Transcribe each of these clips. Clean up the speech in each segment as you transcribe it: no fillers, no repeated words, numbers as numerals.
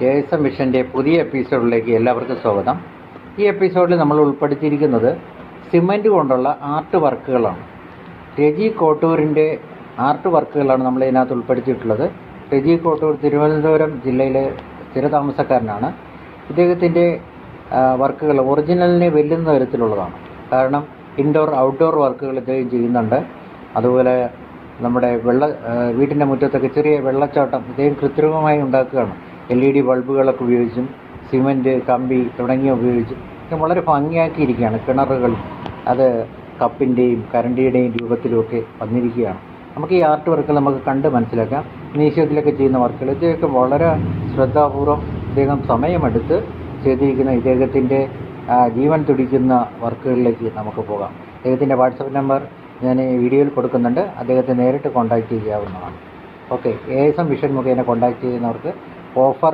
S മിഷൻ്റെ പുതിയ എപ്പിസോഡിലേക്ക് എല്ലാവർക്കും സ്വാഗതം. ഈ എപ്പിസോഡിൽ നമ്മൾ ഉൾപ്പെടുത്തിയിരിക്കുന്നത് സിമൻറ്റ് കൊണ്ടുള്ള ആർട്ട് വർക്കുകളാണ്. രജി കോട്ടൂരിൻ്റെ ആർട്ട് വർക്കുകളാണ് നമ്മൾ ഇതിനകത്ത് ഉൾപ്പെടുത്തിയിട്ടുള്ളത്. രജി കോട്ടൂർ തിരുവനന്തപുരം ജില്ലയിലെ സ്ഥിരതാമസക്കാരനാണ്. ഇദ്ദേഹത്തിൻ്റെ വർക്കുകൾ ഒറിജിനലിനെ വെല്ലുന്ന തരത്തിലുള്ളതാണ്. കാരണം ഇൻഡോർ ഔട്ട്ഡോർ വർക്കുകൾ ഇദ്ദേഹം ചെയ്യുന്നുണ്ട്. അതുപോലെ നമ്മുടെ വീട്ടിൻ്റെ മുറ്റത്തൊക്കെ ചെറിയ വെള്ളച്ചാട്ടം ഇദ്ദേഹം കൃത്രിമമായി ഉണ്ടാക്കുകയാണ്. LED ബൾബുകളൊക്കെ ഉപയോഗിച്ചും സിമൻറ്റ്, കമ്പി തുടങ്ങിയ ഉപയോഗിച്ചും വളരെ ഭംഗിയാക്കിയിരിക്കുകയാണ്. കിണറുകൾ അത് കപ്പിൻ്റെയും കരണ്ടിയുടെയും രൂപത്തിലുമൊക്കെ വന്നിരിക്കുകയാണ്. നമുക്ക് ഈ ആർട്ട് വർക്കുകൾ നമുക്ക് കണ്ട് മനസ്സിലാക്കാം. മ്യൂസിയത്തിലൊക്കെ ചെയ്യുന്ന വർക്കുകൾ ഇദ്ദേഹമൊക്കെ വളരെ ശ്രദ്ധാപൂർവം ഇദ്ദേഹം സമയമെടുത്ത് ചെയ്തിരിക്കുന്ന ഇദ്ദേഹത്തിൻ്റെ ജീവൻ തുടിക്കുന്ന വർക്കുകളിലേക്ക് നമുക്ക് പോകാം. അദ്ദേഹത്തിൻ്റെ വാട്സപ്പ് നമ്പർ ഞാൻ ഈ വീഡിയോയിൽ കൊടുക്കുന്നുണ്ട്. അദ്ദേഹത്തെ നേരിട്ട് കോൺടാക്റ്റ് ചെയ്യാവുന്നതാണ്. ഓക്കെ, ASM മിഷൻ മുഖേന കോൺടാക്റ്റ് ചെയ്യുന്നവർക്ക് ഓഫർ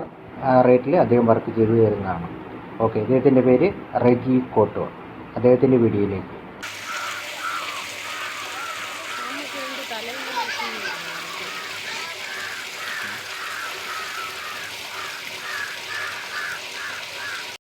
റേറ്റിൽ അദ്ദേഹം വർക്ക് ചെയ്തു തരുന്നതാണ്. ഓക്കെ, ഇദ്ദേഹത്തിൻ്റെ പേര് റെജി കോട്ടൂർ. അദ്ദേഹത്തിൻ്റെ വീഡിയോയിലേക്ക്